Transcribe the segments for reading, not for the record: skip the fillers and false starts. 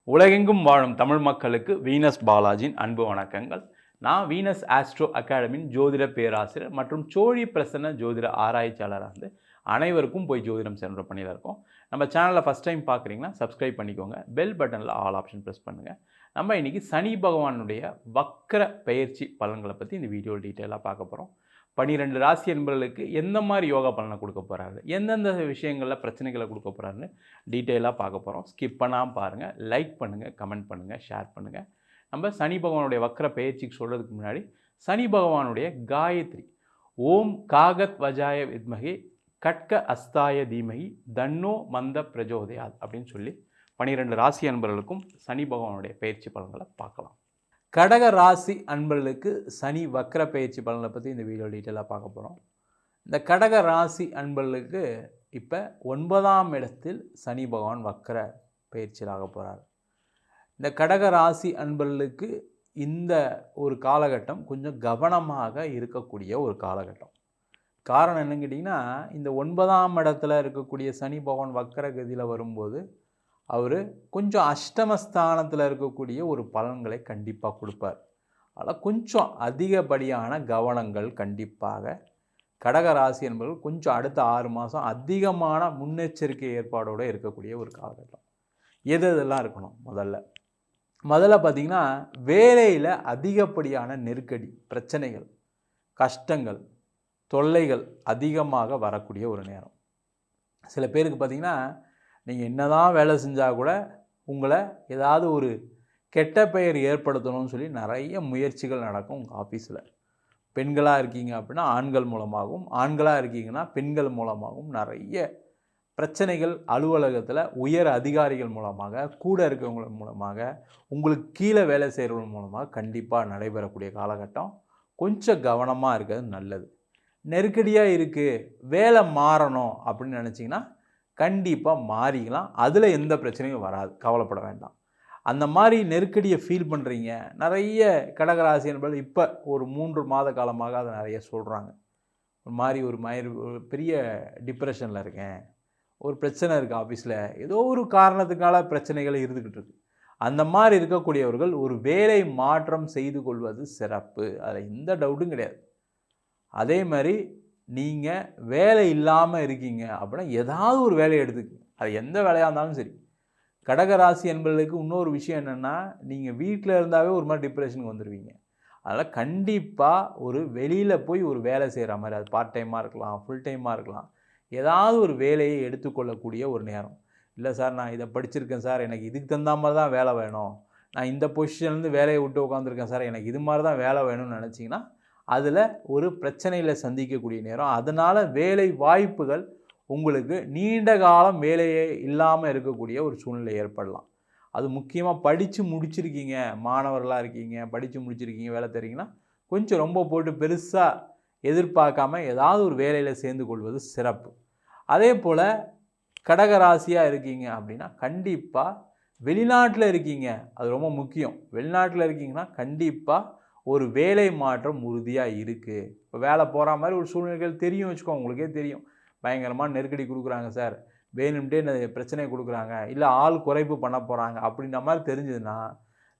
உலகெங்கும் வாழும் தமிழ் மக்களுக்கு வீனஸ் பாலாஜியின் அன்பு வணக்கங்கள். நான் வீனஸ் ஆஸ்ட்ரோ அகாடமியின் ஜோதிட பேராசிரியர் மற்றும் சோழி பிரசன்ன ஜோதிட ஆராய்ச்சியாளராக இருந்து அனைவருக்கும் போய் ஜோதிடம் சென்ற பண்ணியில் இருக்கோம். நம்ம சேனலில் ஃபஸ்ட் டைம் பார்க்குறீங்கன்னா சப்ஸ்கிரைப் பண்ணிக்கோங்க. பெல் பட்டனில் ஆல் ஆப்ஷன் ப்ரெஸ் பண்ணுங்கள். நம்ம இன்றைக்கி சனி பகவானுடைய வக்கர பயிற்சி பலன்களை பற்றி இந்த வீடியோ டீட்டெயிலாக பார்க்க போகிறோம். 12 ராசி என்பவர்களுக்கு எந்த மாதிரி யோகா பலனை கொடுக்க போகிறாரு, எந்தெந்த விஷயங்களில் பிரச்சனைகளை கொடுக்க போகிறாருன்னு டீட்டெயிலாக பார்க்க போகிறோம். ஸ்கிப் பண்ணாமல் பாருங்கள், லைக் பண்ணுங்கள், கமெண்ட் பண்ணுங்கள், ஷேர் பண்ணுங்கள். நம்ம சனி பகவானுடைய வக்கர பயிற்சிக்கு சொல்கிறதுக்கு முன்னாடி சனி பகவானுடைய காயத்ரி ஓம் காகத் வஜாய வித்மகி கட்க அஸ்தாய தீமகி தன்னோ மந்த பிரஜோதயாத் அப்படின்னு சொல்லி 12 ராசி அன்பர்களுக்கும் சனி பகவானுடைய பயிற்சி பலன்களை பார்க்கலாம். கடக ராசி அன்பர்களுக்கு சனி வக்கர பயிற்சி பலனை பற்றி இந்த வீடியோ டீட்டெயிலாக பார்க்க போகிறோம். இந்த கடக ராசி அன்பர்களுக்கு இப்போ 9ஆம் இடத்தில் சனி பகவான் வக்கர பயிற்சியாக போகிறார். இந்த கடக ராசி அன்பர்களுக்கு இந்த ஒரு காலகட்டம் கொஞ்சம் கவனமாக இருக்கக்கூடிய ஒரு காலகட்டம். காரணம் என்னன்னு கேட்டிங்கன்னா, இந்த 9ஆம் இடத்துல இருக்கக்கூடிய சனி பகவான் வக்கர கதியில் வரும்போது அவர் கொஞ்சம் அஷ்டமஸ்தானத்தில் இருக்கக்கூடிய ஒரு பலன்களை கண்டிப்பாக கொடுப்பார். அதனால் கொஞ்சம் அதிகப்படியான கவனங்கள் கண்டிப்பாக கடகராசி என்பவர்கள் கொஞ்சம் அடுத்த 6 மாதம் அதிகமான முன்னெச்சரிக்கை ஏற்பாடோடு இருக்கக்கூடிய ஒரு காலகட்டம். இதெல்லாம் இருக்கணும். முதல்ல பார்த்திங்கன்னா, வேலையில் அதிகப்படியான நெருக்கடி, பிரச்சனைகள், கஷ்டங்கள், தொல்லைகள் அதிகமாக வரக்கூடிய ஒரு நேரம். சில பேருக்கு பார்த்திங்கன்னா, நீங்கள் என்ன தான் வேலை செஞ்சால் கூட உங்களை ஏதாவது ஒரு கெட்ட பெயர் ஏற்படுத்தணும்னு சொல்லி நிறைய முயற்சிகள் நடக்கும் உங்கள் ஆஃபீஸில். பெண்களாக இருக்கீங்க அப்படின்னா ஆண்கள் மூலமாகவும், ஆண்களாக இருக்கீங்கன்னா பெண்கள் மூலமாகவும் நிறைய பிரச்சனைகள் அலுவலகத்தில் உயர் அதிகாரிகள் மூலமாக, கூட இருக்கிறவங்க மூலமாக, உங்களுக்கு கீழே வேலை செய்கிறவங்க மூலமாக கண்டிப்பாக நடைபெறக்கூடிய காலகட்டம். கொஞ்சம் கவனமாக இருக்கிறது நல்லது. நெருக்கடியாக இருக்குது, வேலை மாறணும் அப்படின்னு நினச்சிங்கன்னா கண்டிப்பாக மாறிக்கலாம். அதில் எந்த பிரச்சனையும் வராது, கவலைப்பட வேண்டாம். அந்த மாதிரி நெருக்கடியை ஃபீல் பண்ணுறீங்க. நிறைய கடகராசி என்பது இப்போ ஒரு 3 மாத காலமாக அதை நிறைய சொல்கிறாங்க. ஒரு பெரிய டிப்ரெஷனில் இருக்கேன், ஒரு பிரச்சனை இருக்குது ஆஃபீஸில், ஏதோ ஒரு காரணத்துக்கால பிரச்சனைகள் இருந்துக்கிட்டு இருக்குது. அந்த மாதிரி இருக்கக்கூடியவர்கள் ஒரு வேலை மாற்றம் செய்து கொள்வது சிறப்பு. அதில் எந்த டவுட்டும் கிடையாது. அதே மாதிரி நீங்கள் வேலை இல்லாமல் இருக்கீங்க அப்படின்னா ஏதாவது ஒரு வேலையை எடுத்துக்கங்க. அது எந்த வேலையாக இருந்தாலும் சரி. கடகராசி என்பவர்களுக்கு இன்னொரு விஷயம் என்னென்னா, நீங்கள் வீட்டில் இருந்தாவே ஒரு மாதிரி டிப்ரெஷனுக்கு வந்துடுவீங்க. அதனால் கண்டிப்பாக ஒரு வெளியில் போய் ஒரு வேலை செய்கிற மாதிரி, அது பார்ட் டைமாக இருக்கலாம், ஃபுல் டைமாக இருக்கலாம், ஏதாவது ஒரு வேலையை எடுத்துக்கொள்ளக்கூடிய ஒரு நேரம். இல்லை சார், நான் இதை படிச்சிருக்கேன் சார், எனக்கு இதுக்கு தகுந்த மாதிரி தான் வேலை வேணும், நான் இந்த பொசிஷன்லேருந்து வேலையை விட்டு உட்காந்துருக்கேன் சார், எனக்கு இது மாதிரி தான் வேலை வேணும்னு நினச்சிங்கன்னா அதில் ஒரு பிரச்சனையில் சந்திக்கக்கூடிய நேரம். அதனால் வேலை வாய்ப்புகள் உங்களுக்கு நீண்ட காலம் வேலையே இல்லாமல் இருக்கக்கூடிய ஒரு சூழ்நிலை ஏற்படலாம். அது முக்கியமாக படித்து முடிச்சிருக்கீங்க, மாணவர்களாக இருக்கீங்க, படித்து முடிச்சிருக்கீங்க, வேலை தெரியுங்கன்னா கொஞ்சம் ரொம்ப போட்டு பெருசாக எதிர்பார்க்காம ஏதாவது ஒரு வேலையில் சேர்ந்து கொள்வது சிறப்பு. அதே போல் கடகராசியாக இருக்கீங்க அப்படின்னா கண்டிப்பாக வெளிநாட்டில் இருக்கீங்க, அது ரொம்ப முக்கியம். வெளிநாட்டில் இருக்கீங்கன்னா கண்டிப்பாக ஒரு வேலை மாற்றம் உறுதியாக இருக்குது. இப்போ வேலை போகிற மாதிரி ஒரு சூழ்நிலைகள் தெரியும் வச்சுக்கோங்க, உங்களுக்கே தெரியும். பயங்கரமாக நெருக்கடி கொடுக்குறாங்க சார், வேணும்ட்டே பிரச்சனையை கொடுக்குறாங்க, இல்லை ஆள் குறைப்பு பண்ண போகிறாங்க அப்படின்ற மாதிரி தெரிஞ்சதுன்னா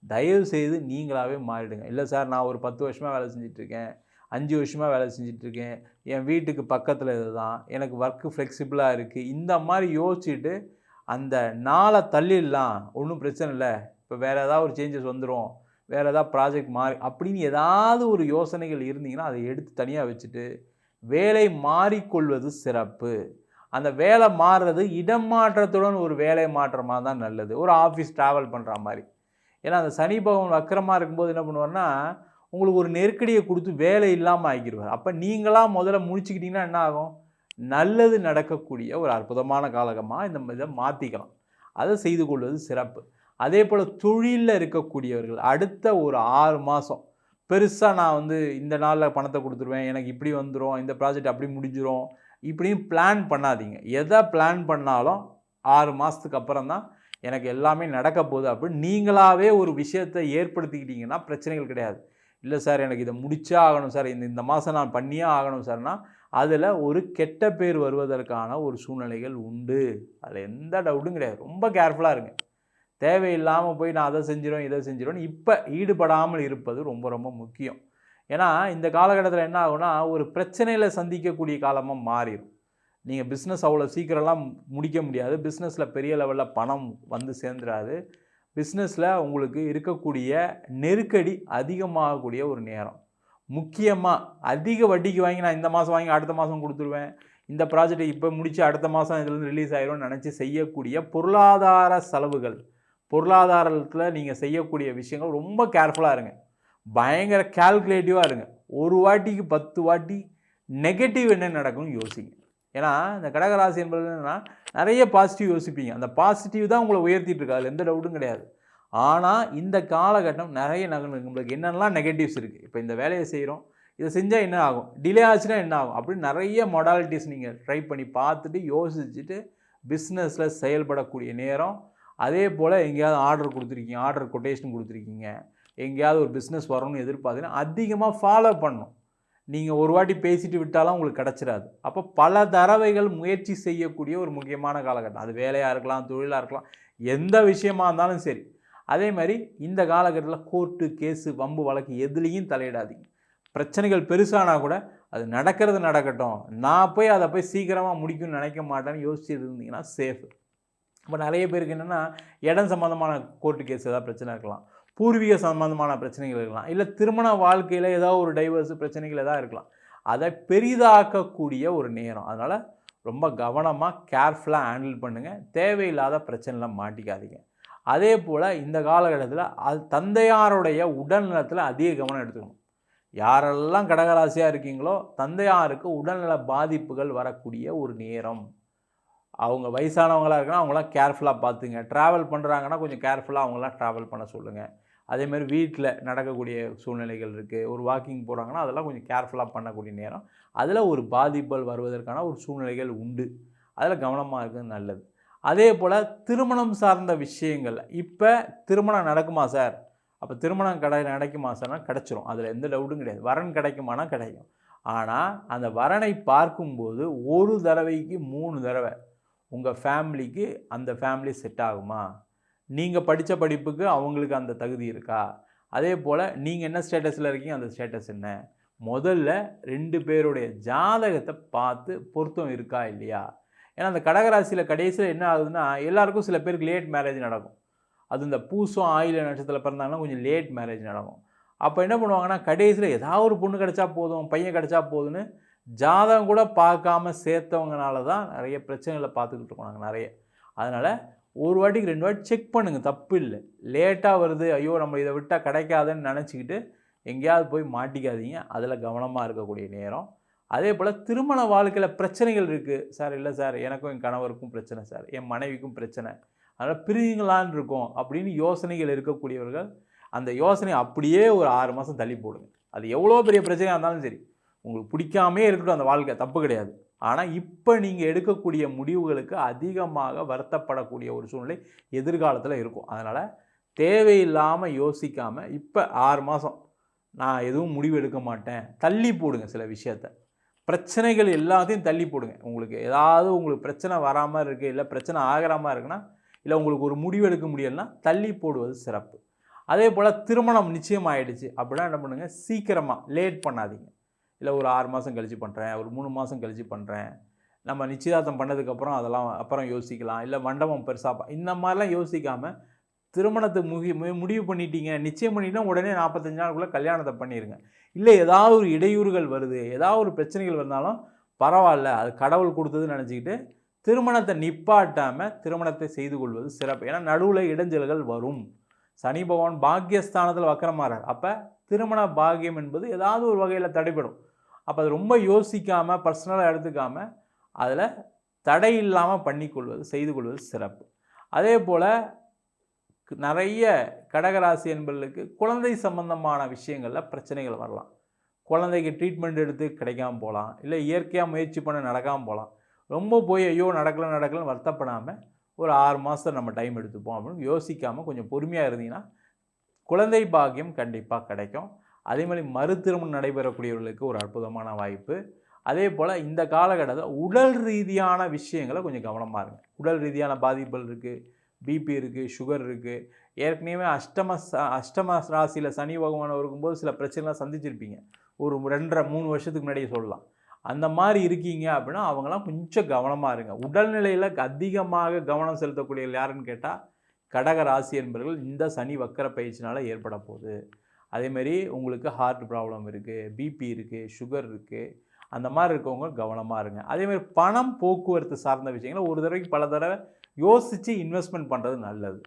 தயவு செய்து நீங்களாகவே மாறிடுங்க. இல்லை சார், நான் ஒரு 10 வருஷமாக வேலை செஞ்சிட்ருக்கேன், 5 வருஷமாக வேலை செஞ்சிட்ருக்கேன், என் வீட்டுக்கு பக்கத்தில் இது தான், எனக்கு ஒர்க்கு ஃப்ளெக்சிபிளாக இருக்குது, இந்த மாதிரி யோசிச்சுட்டு அந்த நாளை தள்ளிடலாம், ஒன்றும் பிரச்சனை இல்லை, இப்போ வேறு ஏதாவது ஒரு சேஞ்சஸ் வந்துடும், வேறு ஏதாவது ப்ராஜெக்ட் மாறி அப்படின்னு ஏதாவது ஒரு யோசனைகள் இருந்தீங்கன்னா அதை எடுத்து தனியாக வச்சுட்டு வேலை மாறிக்கொள்வது சிறப்பு. அந்த வேலை மாறுறது இடம் மாற்றத்துடன் ஒரு வேலை மாற்றமாக தான் நல்லது, ஒரு ஆஃபீஸ் ட்ராவல் பண்ணுற மாதிரி. ஏன்னா அந்த சனி பகவான் வக்கரமாக இருக்கும்போது என்ன பண்ணுவார்னா, உங்களுக்கு ஒரு நெருக்கடியை கொடுத்து வேலை இல்லாமல் ஆக்கிடுவார். அப்போ நீங்களாக முதல்ல முடிச்சுக்கிட்டிங்கன்னா என்ன ஆகும், நல்லது நடக்கக்கூடிய ஒரு அற்புதமான காலகமாக இந்த இதை மாற்றிக்கலாம். அதை செய்து கொள்வது சிறப்பு. அதே போல் தொழிலில் இருக்கக்கூடியவர்கள் அடுத்த ஒரு 6 மாதம் பெருசாக நான் இந்த நாளில் பணத்தை கொடுத்துருவேன், எனக்கு இப்படி வந்துடும், இந்த ப்ராஜெக்ட் அப்படி முடிஞ்சிடும், இப்படின்னு பிளான் பண்ணாதீங்க. எதை பிளான் பண்ணாலும் 6 மாதத்துக்கு அப்புறம் தான் எனக்கு எல்லாமே நடக்க போகுது அப்படின்னு நீங்களாகவே ஒரு விஷயத்தை ஏற்படுத்திக்கிட்டிங்கன்னா பிரச்சனைகள் கிடையாது. இல்லை சார், எனக்கு இதை முடிச்சா ஆகணும் சார், இந்த மாதம் நான் பண்ணியே ஆகணும் சார்னா அதில் ஒரு கெட்ட பேர் வருவதற்கான ஒரு சூழ்நிலைகள் உண்டு. அதில் எந்த டவுட்டும் கிடையாது. ரொம்ப கேர்ஃபுல்லாக இருங்க. தேவையில்லாமல் போய் நான் அதை செஞ்சிடும் இதை செஞ்சிடும் இப்போ ஈடுபடாமல் இருப்பது ரொம்ப ரொம்ப முக்கியம். ஏன்னா இந்த காலகட்டத்தில் என்ன ஆகும்னா ஒரு பிரச்சனையில் சந்திக்கக்கூடிய காலமாக மாறிடும். நீங்கள் பிஸ்னஸ் அவ்வளோ சீக்கிரம்லாம் முடிக்க முடியாது. பிஸ்னஸில் பெரிய லெவலில் பணம் வந்து சேர்ந்துடாது. பிஸ்னஸில் உங்களுக்கு இருக்கக்கூடிய நெருக்கடி அதிகமாகக்கூடிய ஒரு நேரம். முக்கியமாக அதிக வட்டிக்கு வாங்கி நான் இந்த மாதம் வாங்கி அடுத்த மாதம் கொடுத்துருவேன், இந்த ப்ராஜெக்டை இப்போ முடித்து அடுத்த மாதம் இதுலேருந்து ரிலீஸ் ஆகிரும்னு நினச்சி செய்யக்கூடிய பொருளாதார செலவுகள், பொருளாதாரத்தில் நீங்கள் செய்யக்கூடிய விஷயங்கள் ரொம்ப கேர்ஃபுல்லாக இருங்க. பயங்கர கால்குலேட்டிவாக இருங்க. ஒரு வாட்டிக்கு 10 வாட்டி நெகட்டிவ் என்ன நடக்கும்னு யோசிங்க. ஏன்னா இந்த கடகராசி என்பது என்னென்னா நிறைய பாசிட்டிவ் யோசிப்பீங்க. அந்த பாசிட்டிவ் தான் உங்களை உயர்த்திட்டு இருக்கு, அதில் எந்த டவுட்டும் கிடையாது. ஆனால் இந்த காலகட்டம் நிறைய நம்மளுக்கு என்னென்னலாம் நெகட்டிவ்ஸ் இருக்குது. இப்போ இந்த வேலையை செய்கிறோம், இதை செஞ்சால் என்ன ஆகும், டிலே ஆச்சுன்னா என்ன ஆகும், அப்படின்னு நிறைய மொடாலிட்டிஸ் நீங்கள் ட்ரை பண்ணி பார்த்துட்டு யோசிச்சுட்டு பிஸ்னஸில் செயல்படக்கூடிய நேரம். அதே போல் எங்கேயாவது ஆர்டர் கொடுத்துருக்கீங்க, ஆர்டர் கொட்டேஷன் கொடுத்துருக்கீங்க, எங்கேயாவது ஒரு பிஸ்னஸ் வரணும்னு எதிர்பார்த்தீங்கன்னா அதிகமாக ஃபாலோ பண்ணணும். நீங்கள் ஒரு வாட்டி பேசிட்டு விட்டாலும் உங்களுக்கு கிடச்சிடாது. அப்போ பல தடவைகள் முயற்சி செய்யக்கூடிய ஒரு முக்கியமான காலகட்டம். அது வேலையாக இருக்கலாம், தொழிலாக இருக்கலாம், எந்த விஷயமா இருந்தாலும் சரி. அதே மாதிரி இந்த காலகட்டத்தில் கோர்ட்டு கேஸு வம்பு வழக்கு எதுலேயும் தலையிடாதீங்க. பிரச்சனைகள் பெருசானா கூட அது நடக்கிறது நடக்கட்டும், நான் போய் அதை போய் சீக்கிரமாக முடிக்கும்னு நினைக்க மாட்டேன்னு யோசிச்சுட்டு இருந்தீங்கன்னா சேஃபு. இப்போ நிறைய பேருக்கு என்னென்னா இடம் சம்மந்தமான கோர்ட்டு கேஸ் ஏதாவது பிரச்சனை இருக்கலாம், பூர்வீக சம்பந்தமான பிரச்சனைகள் இருக்கலாம், இல்லை திருமண வாழ்க்கையில் ஏதாவது ஒரு டைவர்ஸ் பிரச்சனைகள் எதாவது இருக்கலாம். அதை பெரிதாக்கக்கூடிய ஒரு நேரம். அதனால் ரொம்ப கவனமாக கேர்ஃபுல்லாக ஹேண்டில் பண்ணுங்கள். தேவையில்லாத பிரச்சனைலாம் மாட்டிக்காதீங்க. அதே போல் இந்த காலகட்டத்தில் தந்தையாருடைய உடல்நலத்தில் அதிக கவனம் எடுத்துக்கணும். யாரெல்லாம் கடகராசியாக இருக்கீங்களோ தந்தையாருக்கு உடல்நல பாதிப்புகள் வரக்கூடிய ஒரு நேரம். அவங்க வயசானவங்களாக இருக்குன்னா அவங்களாம் கேர்ஃபுல்லாக பார்த்துங்க. ட்ராவல் பண்ணுறாங்கன்னா கொஞ்சம் கேர்ஃபுல்லாக அவங்களாம் ட்ராவல் பண்ண சொல்லுங்கள். அதேமாதிரி வீட்டில் நடக்கக்கூடிய சூழ்நிலைகள் இருக்குது, ஒரு வாக்கிங் போகிறாங்கன்னா அதெல்லாம் கொஞ்சம் கேர்ஃபுல்லாக பண்ணக்கூடிய நேரம். அதில் ஒரு பாதிப்புகள் வருவதற்கான ஒரு சூழ்நிலைகள் உண்டு. அதில் கவனமாக இருக்கிறது நல்லது. அதே போல் திருமணம் சார்ந்த விஷயங்கள். இப்போ திருமணம் நடக்குமா சார், அப்போ திருமணம் நடக்குமா சார்னா கிடச்சிரும், அதில் எந்த டவுட்டும் கிடையாது. வரன் கிடைக்குமானா கிடைக்கும். ஆனால் அந்த வரனை பார்க்கும்போது ஒரு தடவைக்கு 3 தடவை உங்கள் ஃபேமிலிக்கு அந்த ஃபேமிலி செட் ஆகுமா, நீங்கள் படித்த படிப்புக்கு அவங்களுக்கு அந்த தகுதி இருக்கா, அதே போல் நீங்கள் என்ன ஸ்டேட்டஸில் இருக்கீங்க அந்த ஸ்டேட்டஸ் என்ன, முதல்ல 2 பேருடைய ஜாதகத்தை பார்த்து பொருத்தம் இருக்கா இல்லையா. ஏன்னா அந்த கடகராசியில் கடைசியில் என்ன ஆகுதுன்னா எல்லாருக்கும் சில பேருக்கு லேட் மேரேஜ் நடக்கும். அது இந்த பூசம் ஆயில நட்சத்திரத்தில் பிறந்தாங்கன்னா கொஞ்சம் லேட் மேரேஜ் நடக்கும். அப்போ என்ன பண்ணுவாங்கன்னா கடைசியில் ஏதாவது ஒரு பொண்ணு கிடச்சா போதும், பையன் கிடச்சா போதுன்னு ஜாதகம் கூட பார்க்காம சேர்த்தவங்கனால தான் நிறைய பிரச்சனைகளை பார்த்துக்கிட்டு இருக்கோம் நாங்கள் நிறைய. அதனால் ஒரு வாட்டிக்கு 2 வாட்டி செக் பண்ணுங்கள், தப்பு இல்லை. லேட்டாக வருது, ஐயோ நம்ம இதை விட்டால் கிடைக்காதுன்னு நினச்சிக்கிட்டு எங்கேயாவது போய் மாட்டிக்காதீங்க. அதில் கவனமாக இருக்கக்கூடிய நேரம். அதே போல் திருமண வாழ்க்கையில் பிரச்சனைகள் இருக்குது சார், இல்லை சார் எனக்கும் என் கணவருக்கும் பிரச்சனை சார், என் மனைவிக்கும் பிரச்சனை, அதனால் பிரியுங்களான் இருக்கோம் அப்படின்னு யோசனைகள் இருக்கக்கூடியவர்கள் அந்த யோசனை அப்படியே ஒரு 6 மாதம் தள்ளி போடுங்க. அது எவ்வளோ பெரிய பிரச்சனையாக இருந்தாலும் சரி, உங்களுக்கு பிடிக்காமே இருக்கட்டும் அந்த வாழ்க்கை, தப்பு கிடையாது. ஆனால் இப்போ நீங்கள் எடுக்கக்கூடிய முடிவுகளுக்கு அதிகமாக வருத்தப்படக்கூடிய ஒரு சூழ்நிலை எதிர்காலத்தில் இருக்கும். அதனால் தேவையில்லாமல் யோசிக்காமல் இப்போ 6 மாதம் நான் எதுவும் முடிவு எடுக்க மாட்டேன், தள்ளி போடுங்க சில விஷயத்தை. பிரச்சனைகள் எல்லாத்தையும் தள்ளி போடுங்க. உங்களுக்கு பிரச்சனை வராமல் இருக்குது, இல்லை பிரச்சனை ஆகிற மாதிரி இருக்குன்னா, இல்லை உங்களுக்கு ஒரு முடிவு எடுக்க முடியலைன்னா தள்ளி போடுவது சிறப்பு. அதே போல் திருமணம் நிச்சயம் ஆகிடுச்சு அப்படின்னா என்ன பண்ணுங்கள், சீக்கிரமாக லேட் பண்ணாதீங்க. இல்லை ஒரு 6 மாதம் கழித்து பண்ணுறேன், ஒரு 3 மாதம் கழித்து பண்ணுறேன், நம்ம நிச்சயதார்த்தம் பண்ணதுக்கப்புறம் அதெல்லாம் அப்புறம் யோசிக்கலாம், இல்லை மண்டபம் பெருசாக இந்த மாதிரிலாம் யோசிக்காமல் திருமணத்தை முடிவு பண்ணிட்டீங்க, நிச்சயம் பண்ணிட்டீங்கன்னா உடனே 45 நாளுக்குள்ளே கல்யாணத்தை பண்ணிடுங்க. இல்லை ஏதாவது ஒரு இடையூறுகள் வருது, ஏதாவது ஒரு பிரச்சனைகள் வந்தாலும் பரவாயில்ல, அது கடவுள் கொடுத்ததுன்னு நினச்சிக்கிட்டு திருமணத்தை நிப்பாட்டாமல் திருமணத்தை செய்து கொள்வது சிறப்பு. ஏன்னா நடுவில் இடைஞ்சல்கள் வரும். சனி பகவான் பாக்கியஸ்தானத்தில் வக்கரமாறார். அப்போ திருமண பாக்கியம் என்பது ஏதாவது ஒரு வகையில் தடைபடும். அப்போ அது ரொம்ப யோசிக்காமல் பர்சனலாக எடுத்துக்காமல் அதில் தடை இல்லாமல் செய்து கொள்வது சிறப்பு. அதே போல் நிறைய கடகராசி என்பவர்களுக்கு குழந்தை சம்பந்தமான விஷயங்களில் பிரச்சனைகள் வரலாம். குழந்தைக்கு ட்ரீட்மெண்ட் எடுத்து கிடைக்காமல் போகலாம், இல்லை இயற்கையாக முயற்சி பண்ண நடக்காமல் போகலாம். ரொம்ப போய் ஐயோ நடக்கலன்னு வருத்தப்படாமல் ஒரு 6 மாதம் நம்ம டைம் எடுத்துப்போம் அப்படின்னு யோசிக்காமல் கொஞ்சம் பொறுமையாக இருந்தீங்கன்னா குழந்தை பாக்கியம் கண்டிப்பாக கிடைக்கும். அதே மாதிரி மறுதிருமணம் நடைபெறக்கூடியவர்களுக்கு ஒரு அற்புதமான வாய்ப்பு. அதே போல் இந்த காலகட்டத்தில் உடல் ரீதியான விஷயங்களை கொஞ்சம் கவனமாக இருங்க. உடல் ரீதியான பாதிப்புகள் இருக்குது, பிபி இருக்குது, சுகர் இருக்குது, ஏற்கனவே அஷ்டம ராசியில் சனி பகவான் இருக்கும்போது சில பிரச்சனைலாம் சந்திச்சிருப்பீங்க. ஒரு 2 1/2 3 வருஷத்துக்கு முன்னாடியே சொல்லலாம். அந்த மாதிரி இருக்கீங்க அப்படின்னா அவங்களாம் கொஞ்சம் கவனமாக இருங்க. உடல்நிலையில் அதிகமாக கவனம் செலுத்தக்கூடியவர்கள் யாருன்னு கேட்டால் கடக ராசி என்பவர்கள் இந்த சனி வக்கர பயிற்சினால் ஏற்பட போகுது. அதேமாரி உங்களுக்கு ஹார்ட் ப்ராப்ளம் இருக்குது, பிபி இருக்குது, சுகர் இருக்குது, அந்த மாதிரி இருக்கவங்க கவனமாக இருங்க. அதேமாதிரி பணம் போக்குவரத்து சார்ந்த விஷயங்களை ஒரு தடவைக்கு பல தடவை யோசித்து இன்வெஸ்ட்மெண்ட் பண்ணுறது நல்லது.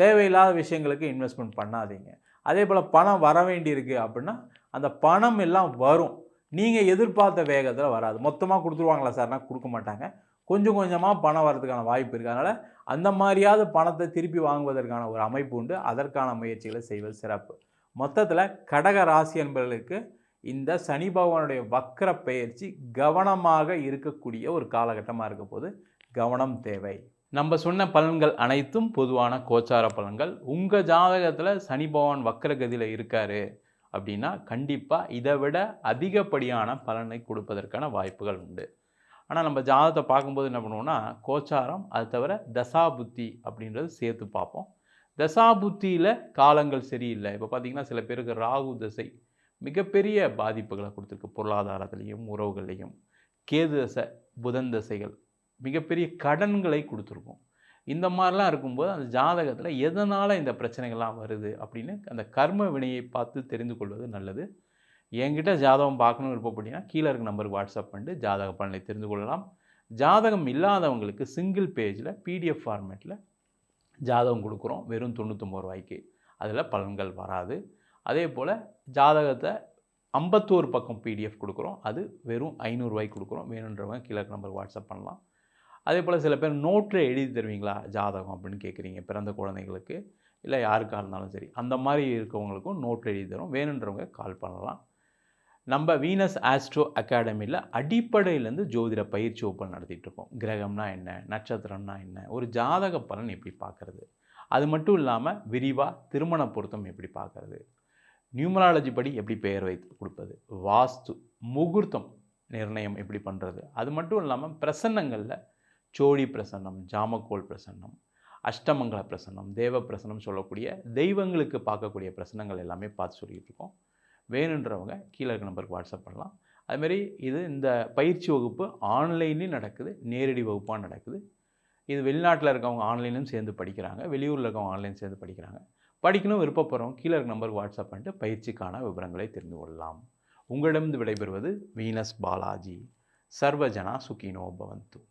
தேவையில்லாத விஷயங்களுக்கு இன்வெஸ்ட்மெண்ட் பண்ணாதீங்க. அதே போல் பணம் வர வேண்டியிருக்கு அப்படின்னா அந்த பணம் எல்லாம் வரும். நீங்கள் எதிர்பார்த்த வேகத்தில் வராது. மொத்தமாக கொடுத்துருவாங்களா சார்னா கொடுக்க மாட்டாங்க. கொஞ்சம் கொஞ்சமாக பணம் வரதுக்கான வாய்ப்பு இருக்குது. அதனால் அந்த மாதிரியாவது பணத்தை திருப்பி வாங்குவதற்கான ஒரு அமைப்பு உண்டு. அதற்கான முயற்சிகளை செய்வது சிறப்பு. மொத்தத்தில் கடக ராசி என்பவர்களுக்கு இந்த சனி பகவானுடைய வக்கர பெயர்ச்சி கவனமாக இருக்கக்கூடிய ஒரு காலகட்டமாக இருக்க போது கவனம் தேவை. நம்ம சொன்ன பலன்கள் அனைத்தும் பொதுவான கோச்சார பலன்கள். உங்கள் ஜாதகத்தில் சனி பகவான் வக்கரகதியில் இருக்கார் அப்படின்னா கண்டிப்பாக இதை விட அதிகப்படியான பலனை கொடுப்பதற்கான வாய்ப்புகள் உண்டு. ஆனால் நம்ம ஜாதகத்தை பார்க்கும்போது என்ன பண்ணுவோம்னா கோச்சாரம், அது தவிர தசாபுத்தி அப்படின்றது சேர்த்து பார்ப்போம். தசாபுத்தியில் காலங்கள் சரியில்லை. இப்போ பார்த்திங்கன்னா சில பேருக்கு ராகு தசை மிகப்பெரிய பாதிப்புகளை கொடுத்துருக்கு. பொருளாதாரத்துலேயும் உறவுகள்லேயும். கேது தசை, புதன் தசைகள் மிகப்பெரிய கடன்களை கொடுத்துருக்கும். இந்த மாதிரிலாம் இருக்கும்போது அந்த ஜாதகத்தில் எதனால் இந்த பிரச்சனைகள்லாம் வருது அப்படின்னு அந்த கர்ம வினையை பார்த்து தெரிந்து கொள்வது நல்லது. என்கிட்ட ஜாதகம் பார்க்கணும்னு விருப்பப்பட்டீங்கன்னா கீழே இருக்க நம்பருக்கு வாட்ஸ்அப் பண்ணிட்டு ஜாதக பலனை தெரிந்து கொள்ளலாம். ஜாதகம் இல்லாதவங்களுக்கு சிங்கிள் பேஜில் பிடிஎஃப் ஃபார்மேட்டில் ஜாதகம் கொடுக்குறோம் வெறும் 99 ரூபாய்க்கு. அதில் பலன்கள் வராது. அதே போல் ஜாதகத்தை 51 பக்கம் பிடிஎஃப் கொடுக்குறோம். அது வெறும் 500 ரூபாய்க்கு கொடுக்குறோம். வேணுன்றவங்க கீழே இருக்க நம்பருக்கு வாட்ஸ்அப் பண்ணலாம். அதே போல் சில பேர் நோட்டில் எழுதி தருவீங்களா ஜாதகம் அப்படின்னு கேட்குறீங்க. பிறந்த குழந்தைங்களுக்கு இல்லை யாருக்காக இருந்தாலும் சரி, அந்த மாதிரி இருக்கவங்களுக்கும் நோட்டில் எழுதி தரும். வேணுன்றவங்க கால் பண்ணலாம். நம்ம வீனஸ் ஆஸ்ட்ரோ அகாடமியில் அடிப்படையிலேருந்து ஜோதிட பயிற்சி வகுப்பு நடத்திட்டுருக்கோம். கிரகம்னா என்ன, நட்சத்திரம்னா என்ன, ஒரு ஜாதக பலன் எப்படி பார்க்குறது, அது மட்டும் இல்லாமல் விரிவாக திருமண பொருத்தம் எப்படி பார்க்குறது, நியூமராலஜி படி எப்படி பெயர் வைத்து கொடுப்பது, வாஸ்து முகூர்த்தம் நிர்ணயம் எப்படி பண்ணுறது, அது மட்டும் இல்லாமல் பிரசன்னங்களில் சோழி பிரசன்னம், ஜாமக்கோல் பிரசன்னம், அஷ்டமங்கல பிரசன்னம், தேவ பிரசன்னம் சொல்லக்கூடிய தெய்வங்களுக்கு பார்க்கக்கூடிய பிரசன்னங்கள் எல்லாமே பார்த்து சொல்லிகிட்டு இருக்கோம். வேணுன்றவங்க கீழே இருக்க நம்பருக்கு வாட்ஸ்அப் பண்ணலாம். அதுமாரி இந்த பயிற்சி வகுப்பு ஆன்லைன்லேயும் நடக்குது, நேரடி வகுப்பாக நடக்குது. இது வெளிநாட்டில் இருக்கவங்க ஆன்லைன்லையும் சேர்ந்து படிக்கிறாங்க, வெளியூரில் இருக்கவங்க ஆன்லைன் சேர்ந்து படிக்கிறாங்க. படிக்கணும் விருப்பப்படுறவங்க கீழே இருக்க நம்பருக்கு வாட்ஸ்அப் பண்ணிட்டு பயிற்சிக்கான விவரங்களை தெரிந்து கொள்ளலாம். உங்களிடமிருந்து விடைபெறுவது வீனஸ் பாலாஜி. சர்வஜனா சுகினோ பவந்து.